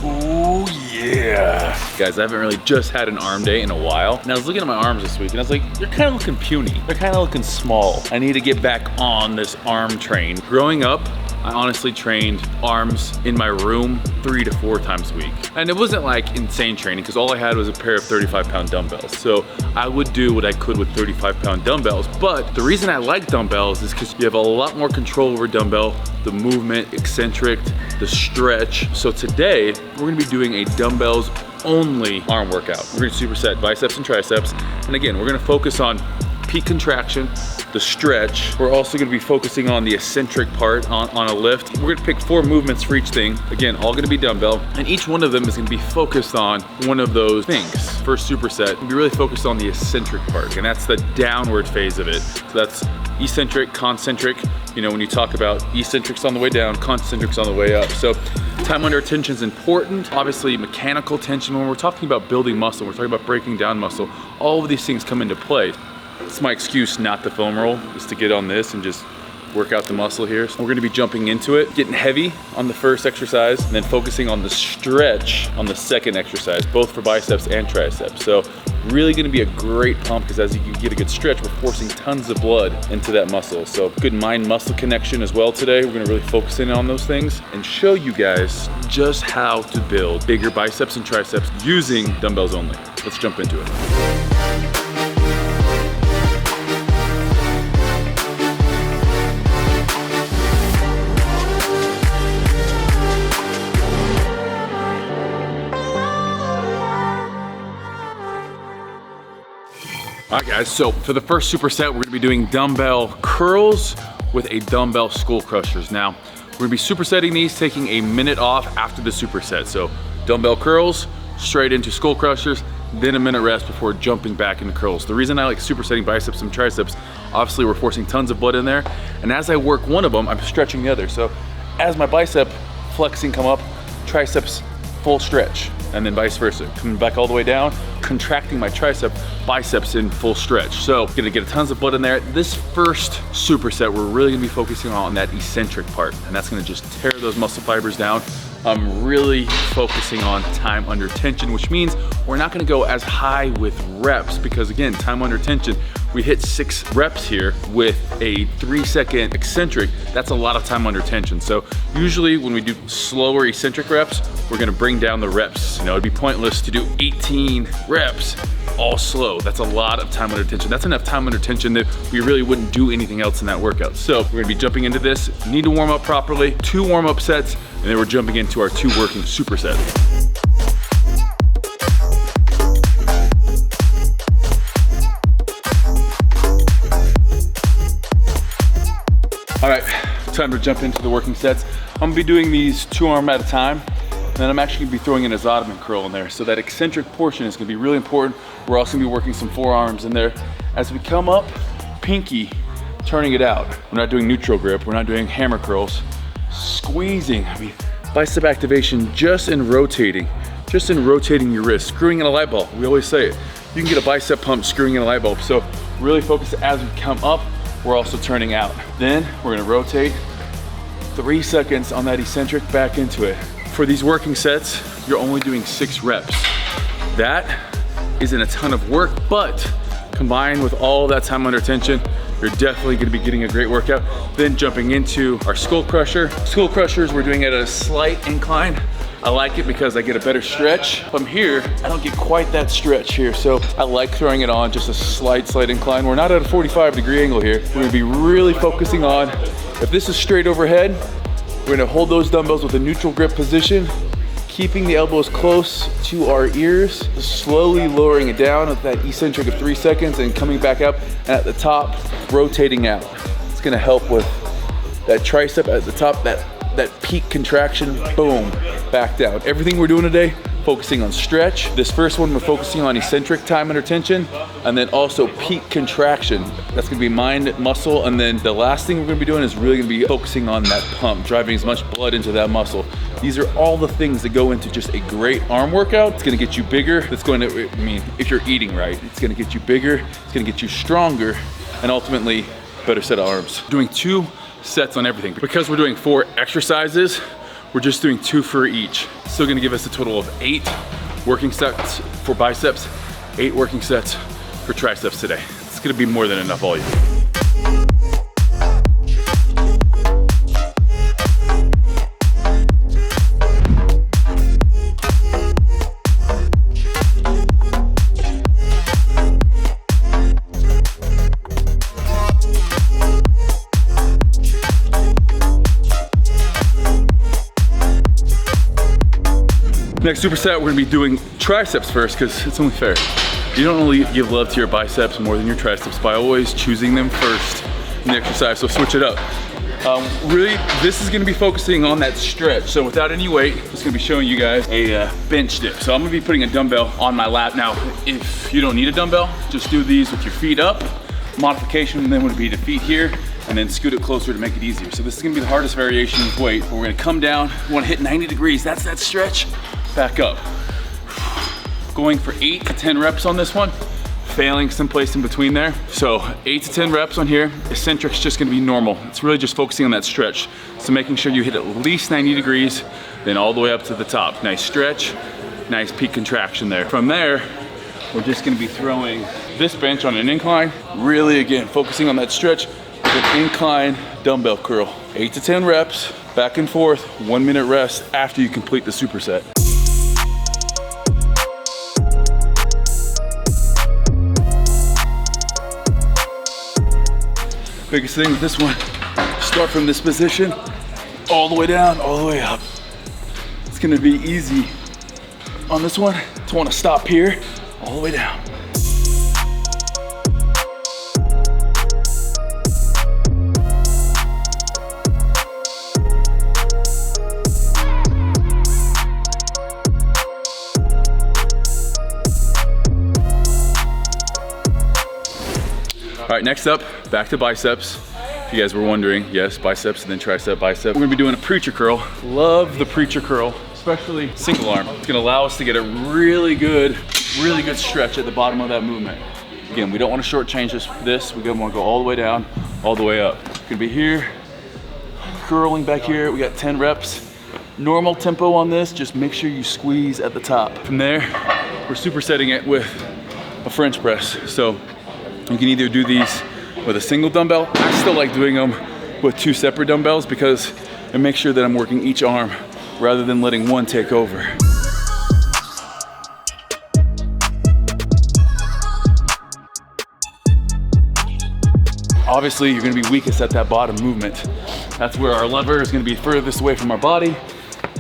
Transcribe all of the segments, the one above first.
Oh yeah. Guys, I haven't really just had an arm day in a while. And I was looking at my arms this week and I was like, they're kind of looking puny. They're kind of looking small. I need to get back on this arm train. Growing up, I honestly trained arms in my room 3 to 4 times a week. And it wasn't like insane training because all I had was a pair of 35-pound dumbbells. So I would do what I could with 35-pound dumbbells. But the reason I like dumbbells is because you have a lot more control over dumbbell, the movement, eccentric, the stretch. So today, we're gonna be doing a dumbbells only arm workout. We're gonna superset biceps and triceps. And again, we're gonna focus on peak contraction, the stretch. We're also gonna be focusing on the eccentric part on a lift. We're gonna pick 4 movements for each thing. Again, all gonna be dumbbell, and each one of them is gonna be focused on one of those things. First superset, we'll be really focused on the eccentric part, and that's the downward phase of it. So that's eccentric, concentric. You know, when you talk about eccentrics on the way down, concentrics on the way up. So time under tension is important. Obviously, mechanical tension, when we're talking about building muscle, we're talking about breaking down muscle, all of these things come into play. It's my excuse not to foam roll, is to get on this and just work out the muscle here. So we're gonna be jumping into it, getting heavy on the first exercise, and then focusing on the stretch on the second exercise, both for biceps and triceps. So really gonna be a great pump because as you can get a good stretch, we're forcing tons of blood into that muscle. So good mind-muscle connection as well today. We're gonna really focus in on those things and show you guys just how to build bigger biceps and triceps using dumbbells only. Let's jump into it. All right guys, so for the first superset, we're gonna be doing dumbbell curls with a dumbbell skull crushers. Now, we're gonna be supersetting these, taking a minute off after the superset. So dumbbell curls, straight into skull crushers, then a minute rest before jumping back into curls. The reason I like supersetting biceps and triceps, obviously we're forcing tons of blood in there, and as I work one of them, I'm stretching the other. So as my bicep flexing come up, triceps full stretch, and then vice versa. Coming back all the way down, contracting my tricep, biceps in full stretch. So gonna get tons of blood in there. This first superset, we're really gonna be focusing on that eccentric part, and that's gonna just tear those muscle fibers down. I'm really focusing on time under tension, which means we're not gonna go as high with reps because again, time under tension, we hit 6 reps here with a 3-second eccentric. That's a lot of time under tension. So usually when we do slower eccentric reps, we're gonna bring down the reps. You know, it'd be pointless to do 18 reps all slow. That's a lot of time under tension. That's enough time under tension that we really wouldn't do anything else in that workout. So we're gonna be jumping into this. Need to warm up properly, 2 warm-up sets, and then we're jumping into our 2 working supersets. All right, time to jump into the working sets. I'm gonna be doing these 2 arm at a time, and then I'm actually gonna be throwing in a Ottoman curl in there. So that eccentric portion is gonna be really important. We're also gonna be working some forearms in there. As we come up, pinky, turning it out. We're not doing neutral grip, we're not doing hammer curls. Squeezing, I mean, bicep activation just in rotating your wrist, screwing in a light bulb. We always say it. You can get a bicep pump screwing in a light bulb. So really focus as we come up, we're also turning out. Then we're gonna rotate 3 seconds on that eccentric back into it. For these working sets, you're only doing 6 reps. That isn't a ton of work, but combined with all that time under tension, you're definitely gonna be getting a great workout. Then jumping into our skull crusher. Skull crushers, we're doing it at a slight incline. I like it because I get a better stretch. From here, I don't get quite that stretch here, so I like throwing it on just a slight incline. We're not at a 45-degree angle here. We're gonna be really focusing on, if this is straight overhead, we're gonna hold those dumbbells with a neutral grip position, keeping the elbows close to our ears, slowly lowering it down with that eccentric of 3 seconds and coming back up, and at the top, rotating out. It's gonna help with that tricep at the top, that peak contraction, boom, back down. Everything we're doing today, focusing on stretch. This first one, we're focusing on eccentric time under tension, and then also peak contraction. That's gonna be mind, muscle, and then the last thing we're gonna be doing is really gonna be focusing on that pump, driving as much blood into that muscle. These are all the things that go into just a great arm workout. It's gonna get you bigger. It's going to, I mean, if you're eating right, it's gonna get you bigger, it's gonna get you stronger, and ultimately, better set of arms. Doing 2 sets on everything. Because we're doing 4 exercises, we're we're just doing 2 for each. Still gonna give us a total of 8 working sets for biceps, 8 working sets for triceps today. It's gonna be more than enough volume. Next superset, we're gonna be doing triceps first because it's only fair. You don't only give love to your biceps more than your triceps by always choosing them first in the exercise, so switch it up. Really, this is gonna be focusing on that stretch. So without any weight, I'm just gonna be showing you guys a bench dip. So I'm gonna be putting a dumbbell on my lap. Now, if you don't need a dumbbell, just do these with your feet up. Modification then would be the feet here, and then scoot it closer to make it easier. So this is gonna be the hardest variation with weight. We're gonna come down, we wanna hit 90 degrees. That's that stretch. Back up. Going for 8 to 10 reps on this one, failing someplace in between there. So 8 to 10 reps on here. Eccentric's just gonna be normal. It's really just focusing on that stretch. So making sure you hit at least 90 degrees, then all the way up to the top. Nice stretch, nice peak contraction there. From there, we're just gonna be throwing this bench on an incline. Really, again, focusing on that stretch with an incline dumbbell curl. 8 to 10 reps, back and forth, 1 minute rest after you complete the superset. Biggest thing with this one, start from this position, all the way down, all the way up. It's gonna be easy on this one to wanna stop here, all the way down. All right, next up, back to biceps. If you guys were wondering, yes, biceps and then tricep, bicep. We're gonna be doing a preacher curl. Love the preacher curl, especially single arm. It's gonna allow us to get a really good stretch at the bottom of that movement. Again, we don't wanna shortchange this. We're gonna wanna go all the way down, all the way up. It's gonna be here, curling back here. We got 10 reps. Normal tempo on this, just make sure you squeeze at the top. From there, we're supersetting it with a French press. So you can either do these with a single dumbbell. I still like doing them with 2 separate dumbbells because it makes sure that I'm working each arm rather than letting one take over. Obviously, you're gonna be weakest at that bottom movement. That's where our lever is gonna be furthest away from our body.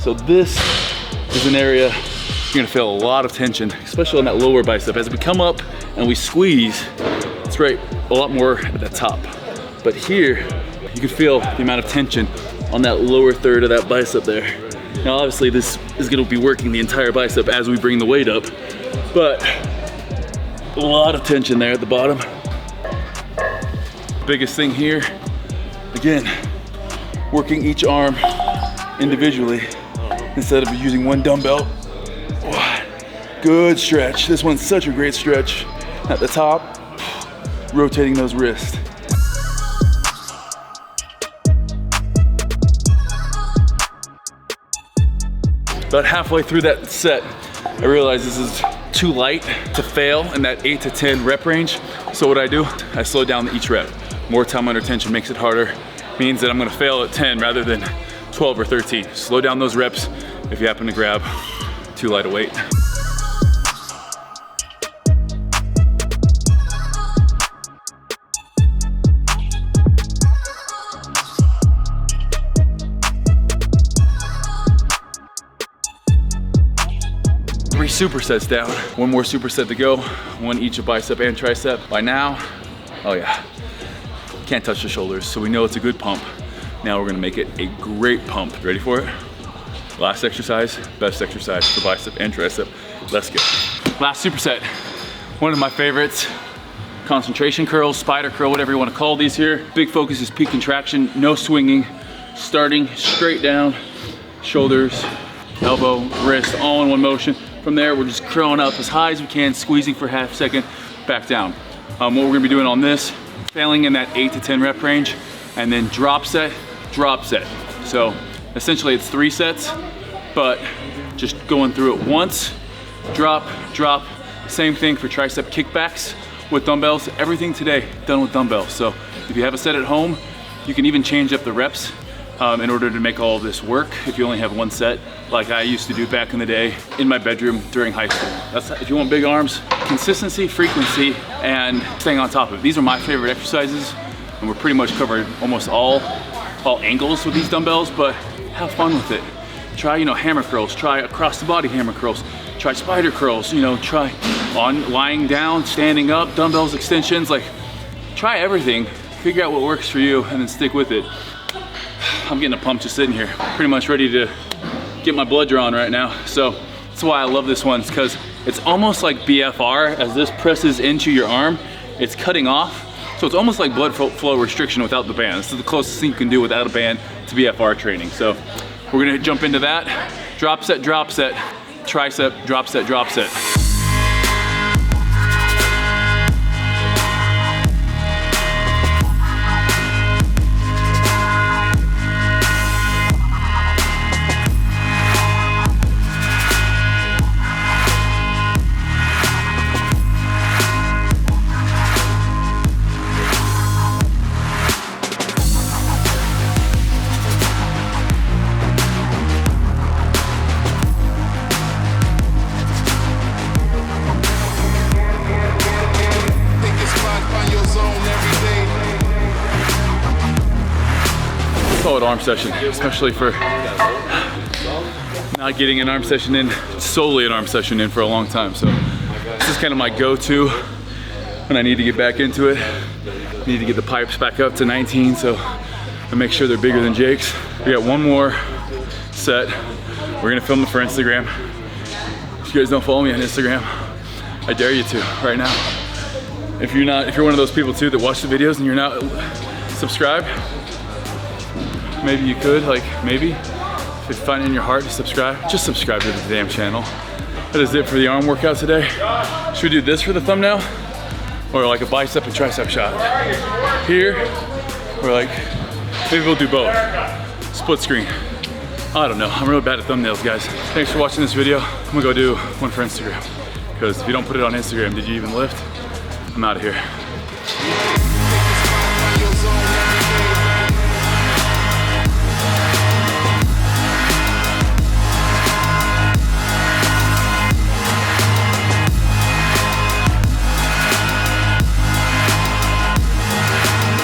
So this is an area you're gonna feel a lot of tension, especially on that lower bicep. As we come up and we squeeze, it's right a lot more at the top. But here, you can feel the amount of tension on that lower third of that bicep there. Now obviously this is gonna be working the entire bicep as we bring the weight up, but a lot of tension there at the bottom. Biggest thing here, again, working each arm individually instead of using one dumbbell. Good stretch. This one's such a great stretch at the top. Rotating those wrists. About halfway through that set, I realized this is too light to fail in that 8 to 10 rep range. So what I do, I slow down each rep. More time under tension makes it harder. Means that I'm gonna fail at 10 rather than 12 or 13. Slow down those reps if you happen to grab too light a weight. Supersets down. 1 more superset to go. 1 each of bicep and tricep. By now, oh yeah, can't touch the shoulders, so we know it's a good pump. Now we're gonna make it a great pump. Ready for it? Last exercise, best exercise for bicep and tricep. Let's go. Last superset, one of my favorites. Concentration curl, spider curl, whatever you wanna call these here. Big focus is peak contraction, no swinging. Starting straight down, shoulders, elbow, wrist, all in one motion. From there, we're just curling up as high as we can, squeezing for half a second, back down. What we're gonna be doing on this, failing in that 8 to 10 rep range, and then drop set, drop set. So Essentially it's 3 sets, but just going through it once, drop, drop. Same thing for tricep kickbacks with dumbbells. Everything today done with dumbbells. So if you have a set at home, you can even change up the reps in order to make all of this work if you only have 1 set, like I used to do back in the day in my bedroom during high school. That's if you want big arms, consistency, frequency, and staying on top of it. These are my favorite exercises, and we're pretty much covered almost all angles with these dumbbells, but have fun with it. Try, hammer curls, try across the body hammer curls, try spider curls, try on lying down, standing up, dumbbells, extensions, like try everything, figure out what works for you, and then stick with it. I'm getting a pump just sitting here, pretty much ready to get my blood drawn right now. So that's why I love this one, because it's almost like BFR. As this presses into your arm, it's cutting off. So it's almost like blood flow restriction without the band. This is the closest thing you can do without a band to BFR training. So we're gonna jump into that. Drop set, tricep, drop set, drop set. Solid arm session, especially for not getting an arm session in, solely an arm session in for a long time. So this is kind of my go-to when I need to get back into it. I need to get the pipes back up to 19, so I make sure they're bigger than Jake's. We got 1 more set. We're gonna film it for Instagram. If you guys don't follow me on Instagram, I dare you to right now. If you're one of those people too that watch the videos and you're not subscribed, maybe you could, maybe, if you find it in your heart to subscribe, just subscribe to the damn channel. That is it for the arm workout today. Should we do this for the thumbnail? Or like a bicep and tricep shot? Here, or maybe we'll do both. Split screen. I don't know, I'm really bad at thumbnails, guys. Thanks for watching this video. I'm gonna go do one for Instagram. Because if you don't put it on Instagram, did you even lift? I'm out of here.